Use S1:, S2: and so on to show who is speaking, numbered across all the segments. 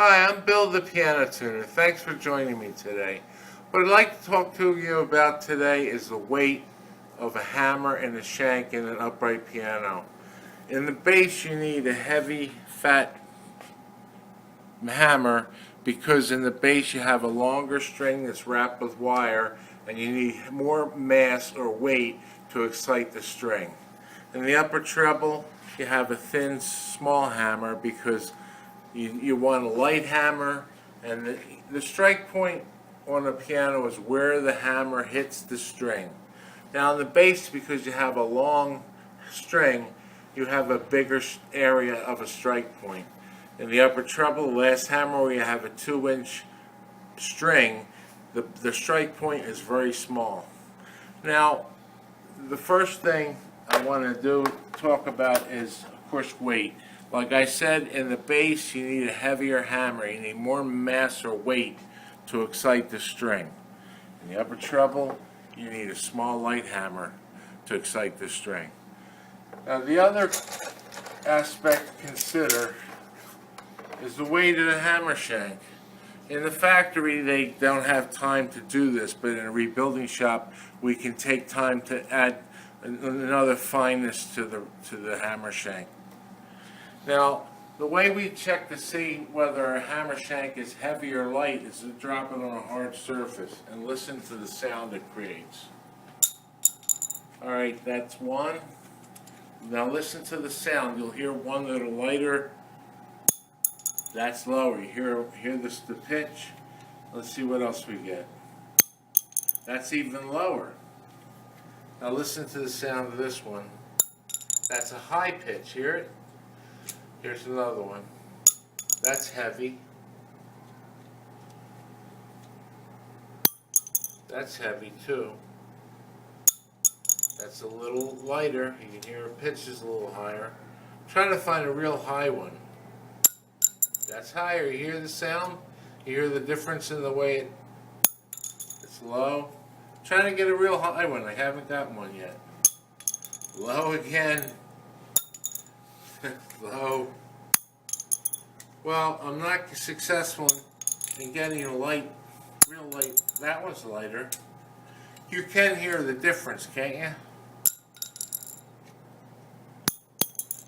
S1: Hi, I'm Bill the Piano Tuner. Thanks for joining me today. What I'd like to talk to you about today is the weight of a hammer and a shank in an upright piano. In the bass you need a heavy, fat hammer because in the bass you have a longer string that's wrapped with wire and you need more mass or weight to excite the string. In the upper treble you have a thin, small hammer because you want a light hammer, and the strike point on the piano is where the hammer hits the string. Now in the bass, because you have a long string, you have a bigger area of a strike point. In the upper treble, the last hammer, where you have a 2-inch string, the strike point is very small. Now, the first thing I want to talk about is, of course, weight. Like I said, in the bass you need a heavier hammer. You need more mass or weight to excite the string. In the upper treble, you need a small light hammer to excite the string. Now the other aspect to consider is the weight of the hammer shank. In the factory they don't have time to do this, but in a rebuilding shop we can take time to add another fineness to the hammer shank. Now, the way we check to see whether a hammer shank is heavy or light is to drop it on a hard surface and listen to the sound it creates. Alright, that's one. Now listen to the sound. You'll hear one that are lighter. That's lower. You hear the pitch. Let's see what else we get. That's even lower. Now listen to the sound of this one. That's a high pitch. Hear it? Here's another one. That's heavy. That's heavy too. That's a little lighter. You can hear the pitch is a little higher. I'm trying to find a real high one. That's higher. You hear the sound? You hear the difference in the way it's low? I'm trying to get a real high one. I haven't gotten one yet. Low again. Low. Well, I'm not successful in getting a light, real light. That one's lighter. You can hear the difference, can't you?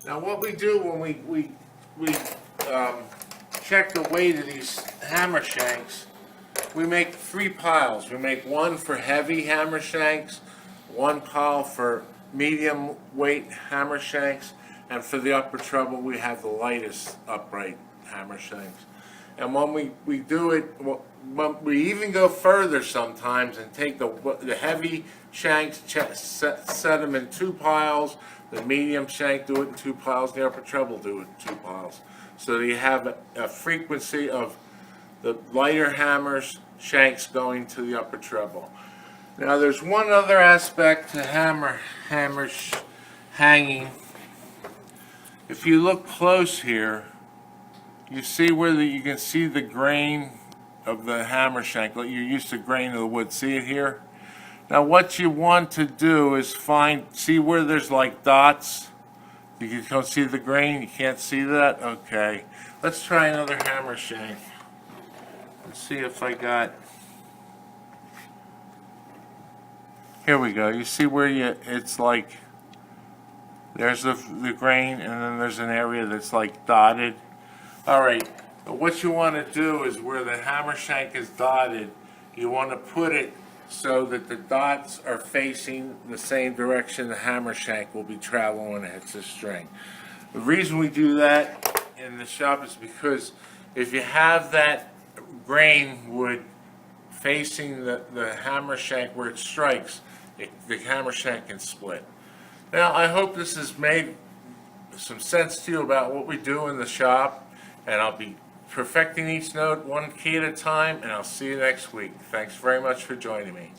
S1: Now, what we do when we check the weight of these hammer shanks, we make 3 piles. We make one for heavy hammer shanks, one pile for medium weight hammer shanks, and for the upper treble we have the lightest upright hammer shanks. And when we do it, we even go further sometimes and take the heavy shanks, set them in 2 piles, the medium shank do it in 2 piles, the upper treble do it in 2 piles. So you have a frequency of the lighter hammers, shanks going to the upper treble. Now there's one other aspect to hammers hanging. If you look close here, you see where you can see the grain of the hammer shank. Like you're used to grain of the wood. See it here? Now what you want to do is see where there's like dots? You can see the grain? You can't see that? Okay. Let's try another hammer shank. Let's see if I got... Here we go. You see where it's like... There's the grain, and then there's an area that's like dotted. Alright, what you want to do is where the hammer shank is dotted, you want to put it so that the dots are facing the same direction the hammer shank will be traveling when it hits the string. The reason we do that in the shop is because if you have that grain wood facing the hammer shank where it strikes, the hammer shank can split. Now, I hope this has made some sense to you about what we do in the shop, and I'll be perfecting each note one key at a time, and I'll see you next week. Thanks very much for joining me.